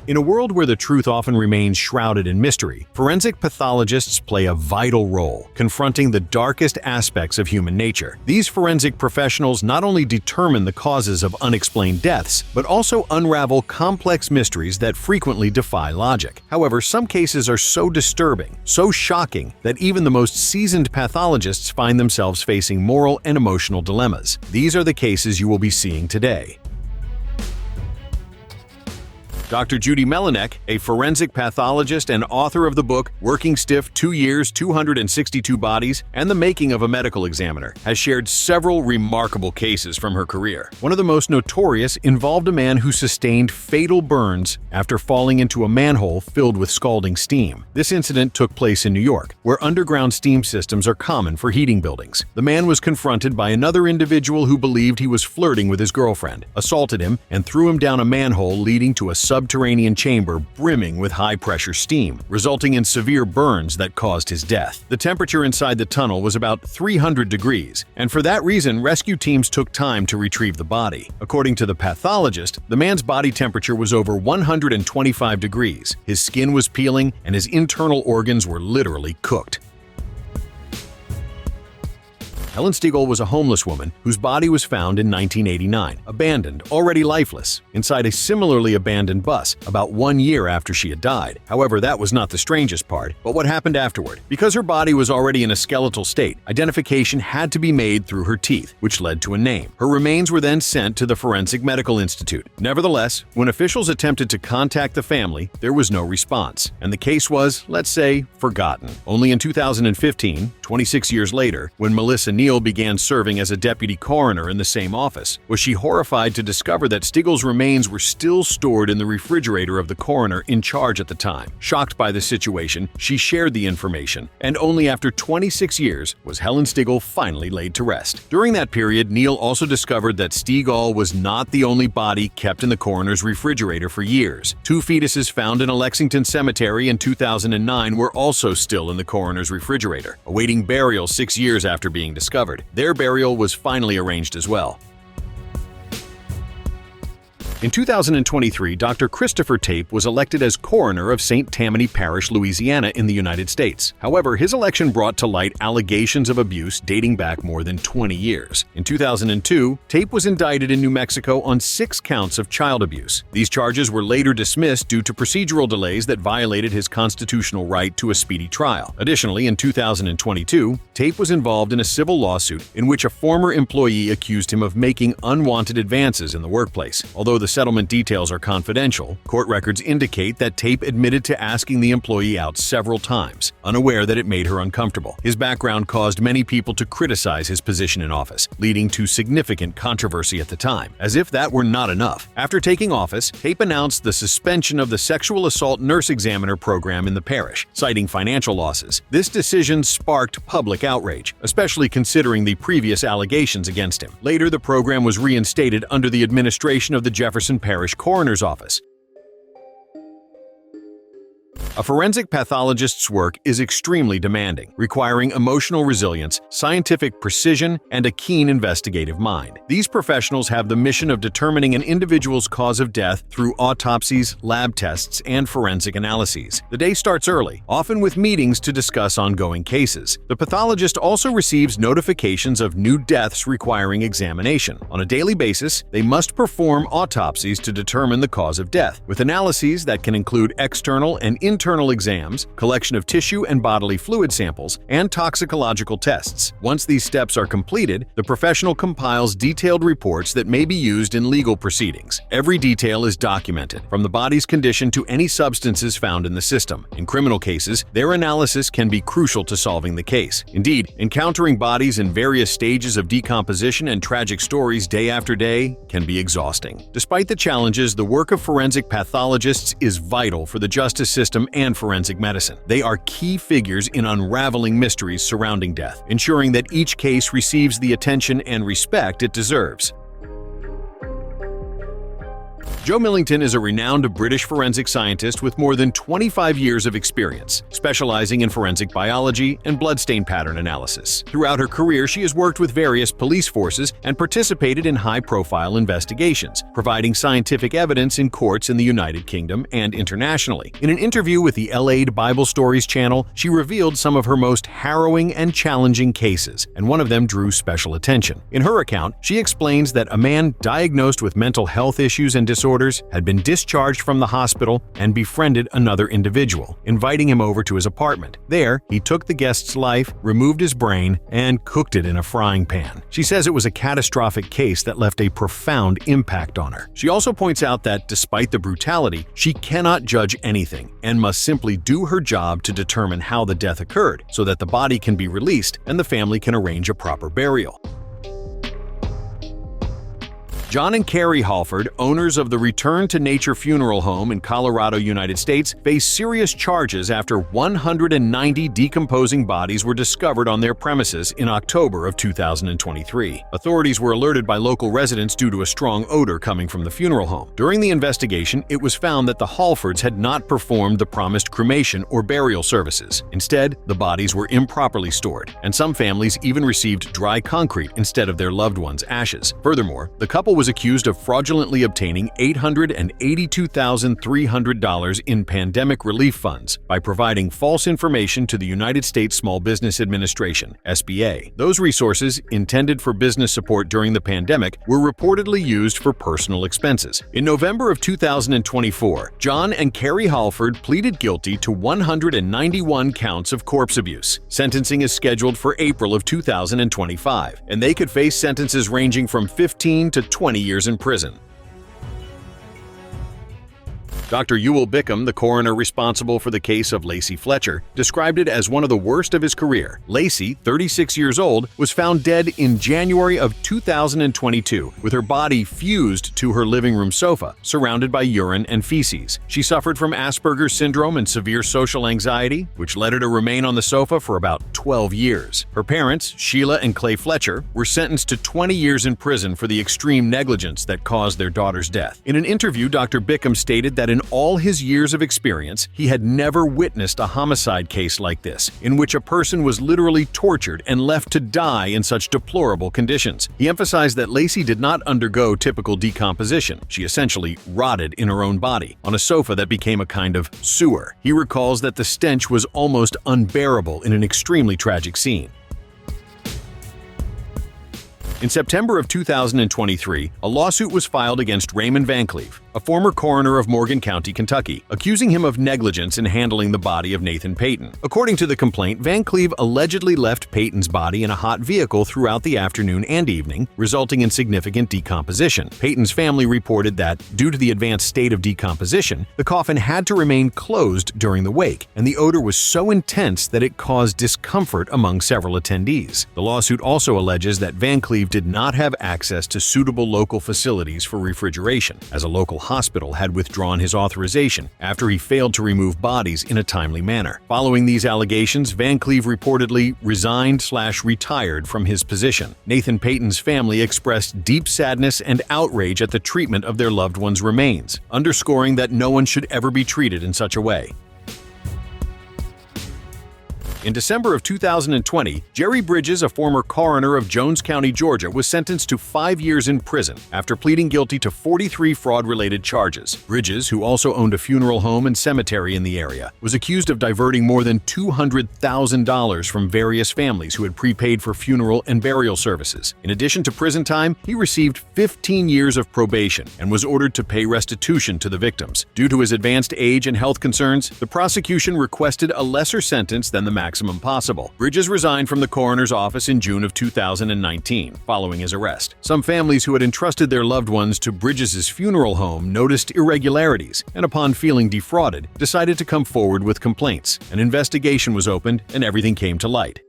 In a world where the truth often remains shrouded in mystery, forensic pathologists play a vital role, confronting the darkest aspects of human nature. These forensic professionals not only determine the causes of unexplained deaths, but also unravel complex mysteries that frequently defy logic. However, some cases are so disturbing, so shocking, that even the most seasoned pathologists find themselves facing moral and emotional dilemmas. These are the cases you will be seeing today. Dr. Judy Melinek, a forensic pathologist and author of the book Working Stiff: 2 Years, 262 Bodies, and the Making of a Medical Examiner, has shared several remarkable cases from her career. One of the most notorious involved a man who sustained fatal burns after falling into a manhole filled with scalding steam. This incident took place in New York, where underground steam systems are common for heating buildings. The man was confronted by another individual who believed he was flirting with his girlfriend, assaulted him, and threw him down a manhole leading to a subterranean chamber brimming with high-pressure steam, resulting in severe burns that caused his death. The temperature inside the tunnel was about 300 degrees, and for that reason, rescue teams took time to retrieve the body. According to the pathologist, the man's body temperature was over 125 degrees. His skin was peeling, and his internal organs were literally cooked. Helen Stigl was a homeless woman whose body was found in 1989, abandoned, already lifeless, inside a similarly abandoned bus about 1 year after she had died. However, that was not the strangest part, but what happened afterward. Because her body was already in a skeletal state, identification had to be made through her teeth, which led to a name. Her remains were then sent to the Forensic Medical Institute. Nevertheless, when officials attempted to contact the family, there was no response, and the case was, let's say, forgotten. Only in 2015, 26 years later, when Melissa Neal began serving as a deputy coroner in the same office, was she horrified to discover that Stigl's remains were still stored in the refrigerator of the coroner in charge at the time. Shocked by the situation, she shared the information, and only after 26 years was Helen Stigl finally laid to rest. During that period, Neal also discovered that Stigl was not the only body kept in the coroner's refrigerator for years. 2 fetuses found in a Lexington cemetery in 2009 were also still in the coroner's refrigerator, awaiting burial 6 years after being discovered. Their burial was finally arranged as well. In 2023, Dr. Christopher Tape was elected as coroner of St. Tammany Parish, Louisiana in the United States. However, his election brought to light allegations of abuse dating back more than 20 years. In 2002, Tape was indicted in New Mexico on 6 counts of child abuse. These charges were later dismissed due to procedural delays that violated his constitutional right to a speedy trial. Additionally, in 2022, Tape was involved in a civil lawsuit in which a former employee accused him of making unwanted advances in the workplace. Although the settlement details are confidential, court records indicate that Tape admitted to asking the employee out several times, unaware that it made her uncomfortable. His background caused many people to criticize his position in office, leading to significant controversy at the time. As if that were not enough, after taking office, Tape announced the suspension of the sexual assault nurse examiner program in the parish, citing financial losses. This decision sparked public outrage, especially considering the previous allegations against him. Later, the program was reinstated under the administration of the Jefferson Parish Coroner's Office. A forensic pathologist's work is extremely demanding, requiring emotional resilience, scientific precision, and a keen investigative mind. These professionals have the mission of determining an individual's cause of death through autopsies, lab tests, and forensic analyses. The day starts early, often with meetings to discuss ongoing cases. The pathologist also receives notifications of new deaths requiring examination. On a daily basis, they must perform autopsies to determine the cause of death, with analyses that can include external and internal exams, collection of tissue and bodily fluid samples, and toxicological tests. Once these steps are completed, the professional compiles detailed reports that may be used in legal proceedings. Every detail is documented, from the body's condition to any substances found in the system. In criminal cases, their analysis can be crucial to solving the case. Indeed, encountering bodies in various stages of decomposition and tragic stories day after day can be exhausting. Despite the challenges, the work of forensic pathologists is vital for the justice system and forensic medicine. They are key figures in unraveling mysteries surrounding death, ensuring that each case receives the attention and respect it deserves. Joe Millington is a renowned British forensic scientist with more than 25 years of experience, specializing in forensic biology and bloodstain pattern analysis. Throughout her career, she has worked with various police forces and participated in high-profile investigations, providing scientific evidence in courts in the United Kingdom and internationally. In an interview with the LA Bible Stories channel, she revealed some of her most harrowing and challenging cases, and one of them drew special attention. In her account, she explains that a man diagnosed with mental health issues and disorders had been discharged from the hospital and befriended another individual, inviting him over to his apartment. There, he took the guest's life, removed his brain, and cooked it in a frying pan. She says it was a catastrophic case that left a profound impact on her. She also points out that, despite the brutality, she cannot judge anything and must simply do her job to determine how the death occurred so that the body can be released and the family can arrange a proper burial. John and Carrie Halford, owners of the Return to Nature Funeral Home in Colorado, United States, face serious charges after 190 decomposing bodies were discovered on their premises in October of 2023. Authorities were alerted by local residents due to a strong odor coming from the funeral home. During the investigation, it was found that the Halfords had not performed the promised cremation or burial services. Instead, the bodies were improperly stored, and some families even received dry concrete instead of their loved ones' ashes. Furthermore, the couple was accused of fraudulently obtaining $882,300 in pandemic relief funds by providing false information to the United States Small Business Administration, SBA. Those resources, intended for business support during the pandemic, were reportedly used for personal expenses. In November of 2024, John and Carrie Halford pleaded guilty to 191 counts of corpse abuse. Sentencing is scheduled for April of 2025, and they could face sentences ranging from 15 to 20 years in prison. Dr. Ewell Bickham, the coroner responsible for the case of Lacey Fletcher, described it as one of the worst of his career. Lacey, 36 years old, was found dead in January of 2022, with her body fused to her living room sofa, surrounded by urine and feces. She suffered from Asperger's syndrome and severe social anxiety, which led her to remain on the sofa for about 12 years. Her parents, Sheila and Clay Fletcher, were sentenced to 20 years in prison for the extreme negligence that caused their daughter's death. In an interview, Dr. Bickham stated that in all his years of experience, he had never witnessed a homicide case like this, in which a person was literally tortured and left to die in such deplorable conditions. He emphasized that Lacey did not undergo typical decomposition. She essentially rotted in her own body, on a sofa that became a kind of sewer. He recalls that the stench was almost unbearable in an extremely tragic scene. In September of 2023, a lawsuit was filed against Raymond Van Cleve, a former coroner of Morgan County, Kentucky, accusing him of negligence in handling the body of Nathan Payton. According to the complaint, Van Cleve allegedly left Payton's body in a hot vehicle throughout the afternoon and evening, resulting in significant decomposition. Payton's family reported that, due to the advanced state of decomposition, the coffin had to remain closed during the wake, and the odor was so intense that it caused discomfort among several attendees. The lawsuit also alleges that Van Cleve did not have access to suitable local facilities for refrigeration, as a local hospital had withdrawn his authorization after he failed to remove bodies in a timely manner. Following these allegations, Van Cleve reportedly resigned/retired from his position. Nathan Payton's family expressed deep sadness and outrage at the treatment of their loved one's remains, underscoring that no one should ever be treated in such a way. In December of 2020, Jerry Bridges, a former coroner of Jones County, Georgia, was sentenced to 5 years in prison after pleading guilty to 43 fraud-related charges. Bridges, who also owned a funeral home and cemetery in the area, was accused of diverting more than $200,000 from various families who had prepaid for funeral and burial services. In addition to prison time, he received 15 years of probation and was ordered to pay restitution to the victims. Due to his advanced age and health concerns, the prosecution requested a lesser sentence than the maximum possible. Bridges resigned from the coroner's office in June of 2019, following his arrest. Some families who had entrusted their loved ones to Bridges' funeral home noticed irregularities, and upon feeling defrauded, decided to come forward with complaints. An investigation was opened, and everything came to light.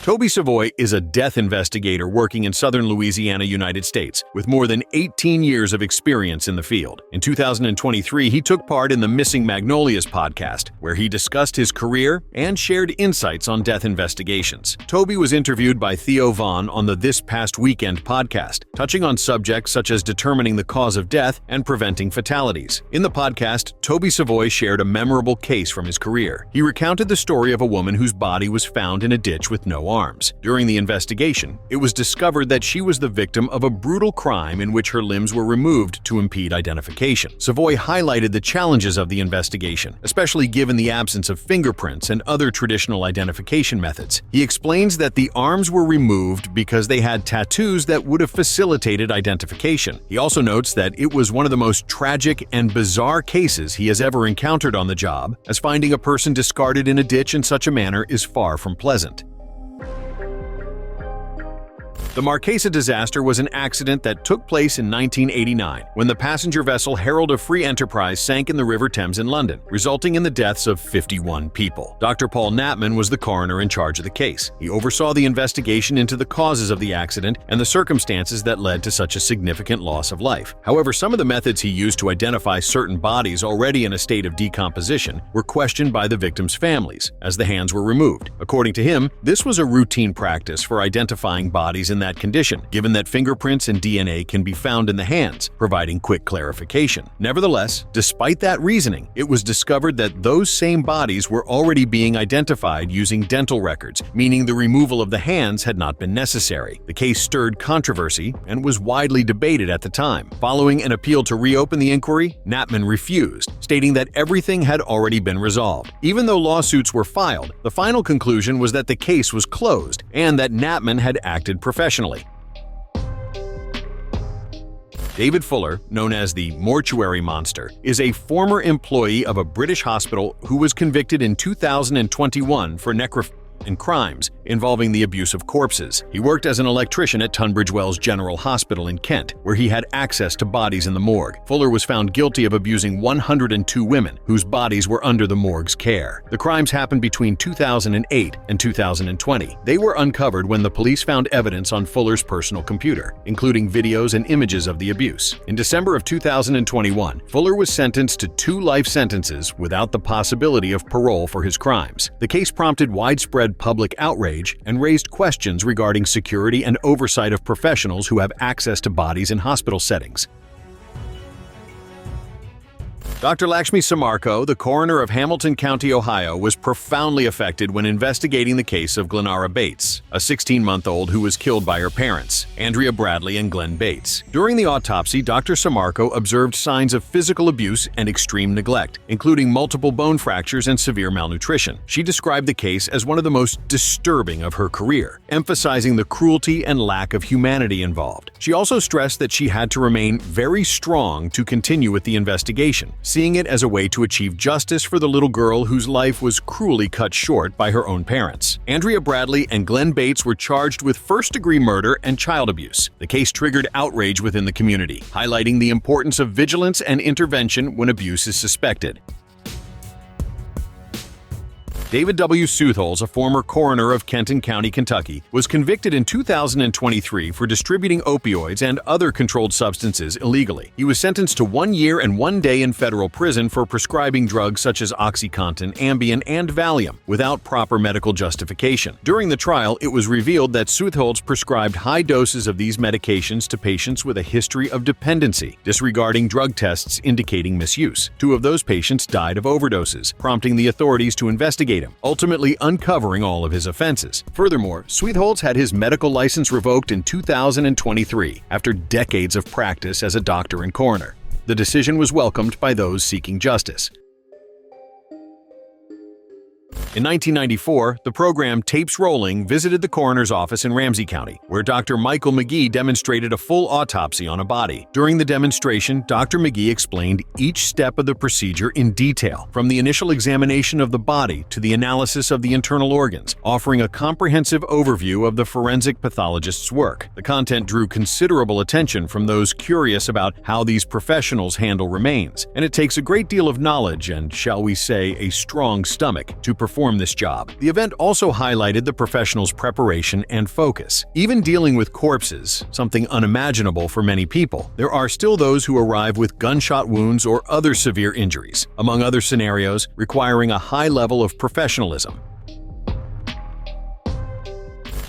Toby Savoy is a death investigator working in southern Louisiana, United States, with more than 18 years of experience in the field. In 2023, he took part in the Missing Magnolias podcast, where he discussed his career and shared insights on death investigations. Toby was interviewed by Theo Vaughn on the This Past Weekend podcast, touching on subjects such as determining the cause of death and preventing fatalities. In the podcast, Toby Savoy shared a memorable case from his career. He recounted the story of a woman whose body was found in a ditch with no arms. During the investigation, it was discovered that she was the victim of a brutal crime in which her limbs were removed to impede identification. Savoy highlighted the challenges of the investigation, especially given the absence of fingerprints and other traditional identification methods. He explains that the arms were removed because they had tattoos that would have facilitated identification. He also notes that it was one of the most tragic and bizarre cases he has ever encountered on the job, as finding a person discarded in a ditch in such a manner is far from pleasant. The Marquesa disaster was an accident that took place in 1989 when the passenger vessel Herald of Free Enterprise sank in the River Thames in London, resulting in the deaths of 51 people. Dr. Paul Knapman was the coroner in charge of the case. He oversaw the investigation into the causes of the accident and the circumstances that led to such a significant loss of life. However, some of the methods he used to identify certain bodies already in a state of decomposition were questioned by the victims' families, as the hands were removed. According to him, this was a routine practice for identifying bodies in that condition, given that fingerprints and DNA can be found in the hands, providing quick clarification. Nevertheless, despite that reasoning, it was discovered that those same bodies were already being identified using dental records, meaning the removal of the hands had not been necessary. The case stirred controversy and was widely debated at the time. Following an appeal to reopen the inquiry, Knapman refused, stating that everything had already been resolved. Even though lawsuits were filed, the final conclusion was that the case was closed and that Knapman had acted professionally. David Fuller, known as the Mortuary Monster, is a former employee of a British hospital who was convicted in 2021 for necrophilia and crimes involving the abuse of corpses. He worked as an electrician at Tunbridge Wells General Hospital in Kent, where he had access to bodies in the morgue. Fuller was found guilty of abusing 102 women whose bodies were under the morgue's care. The crimes happened between 2008 and 2020. They were uncovered when the police found evidence on Fuller's personal computer, including videos and images of the abuse. In December of 2021, Fuller was sentenced to 2 life sentences without the possibility of parole for his crimes. The case prompted widespread public outrage and raised questions regarding security and oversight of professionals who have access to bodies in hospital settings. Dr. Lakshmi Samarko, the coroner of Hamilton County, Ohio, was profoundly affected when investigating the case of Glenara Bates, a 16-month-old who was killed by her parents, Andrea Bradley and Glenn Bates. During the autopsy, Dr. Samarko observed signs of physical abuse and extreme neglect, including multiple bone fractures and severe malnutrition. She described the case as one of the most disturbing of her career, emphasizing the cruelty and lack of humanity involved. She also stressed that she had to remain very strong to continue with the investigation, seeing it as a way to achieve justice for the little girl whose life was cruelly cut short by her own parents. Andrea Bradley and Glenn Bates were charged with first-degree murder and child abuse. The case triggered outrage within the community, highlighting the importance of vigilance and intervention when abuse is suspected. David W. Sootholz, a former coroner of Kenton County, Kentucky, was convicted in 2023 for distributing opioids and other controlled substances illegally. He was sentenced to 1 year and 1 day in federal prison for prescribing drugs such as OxyContin, Ambien, and Valium without proper medical justification. During the trial, it was revealed that Sootholz prescribed high doses of these medications to patients with a history of dependency, disregarding drug tests indicating misuse. 2 of those patients died of overdoses, prompting the authorities to investigate him, ultimately uncovering all of his offenses. Furthermore, Sootholz had his medical license revoked in 2023 after decades of practice as a doctor and coroner. The decision was welcomed by those seeking justice. In 1994, the program Tapes Rolling visited the coroner's office in Ramsey County, where Dr. Michael McGee demonstrated a full autopsy on a body. During the demonstration, Dr. McGee explained each step of the procedure in detail, from the initial examination of the body to the analysis of the internal organs, offering a comprehensive overview of the forensic pathologist's work. The content drew considerable attention from those curious about how these professionals handle remains, and it takes a great deal of knowledge and, shall we say, a strong stomach to perform perform this job. The event also highlighted the professionals' preparation and focus. Even dealing with corpses, something unimaginable for many people, there are still those who arrive with gunshot wounds or other severe injuries, among other scenarios requiring a high level of professionalism.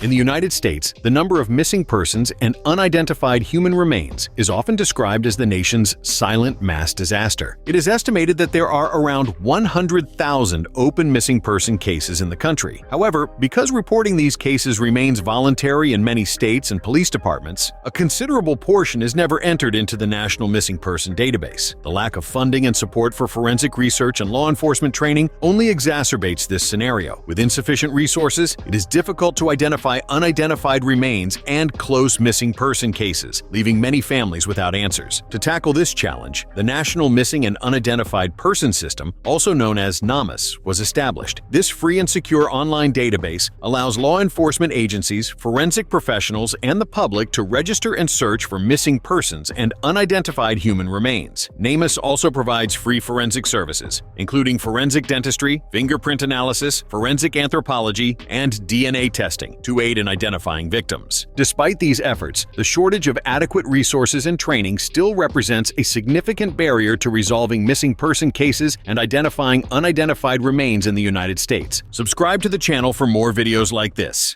In the United States, the number of missing persons and unidentified human remains is often described as the nation's silent mass disaster. It is estimated that there are around 100,000 open missing person cases in the country. However, because reporting these cases remains voluntary in many states and police departments, a considerable portion is never entered into the National Missing Person Database. The lack of funding and support for forensic research and law enforcement training only exacerbates this scenario. With insufficient resources, it is difficult to identify unidentified remains and close missing person cases, leaving many families without answers. To tackle this challenge, the National Missing and Unidentified Person System, also known as NAMUS, was established. This free and secure online database allows law enforcement agencies, forensic professionals, and the public to register and search for missing persons and unidentified human remains. NAMUS also provides free forensic services, including forensic dentistry, fingerprint analysis, forensic anthropology, and DNA testing, to aid in identifying victims. Despite these efforts, the shortage of adequate resources and training still represents a significant barrier to resolving missing person cases and identifying unidentified remains in the United States. Subscribe to the channel for more videos like this.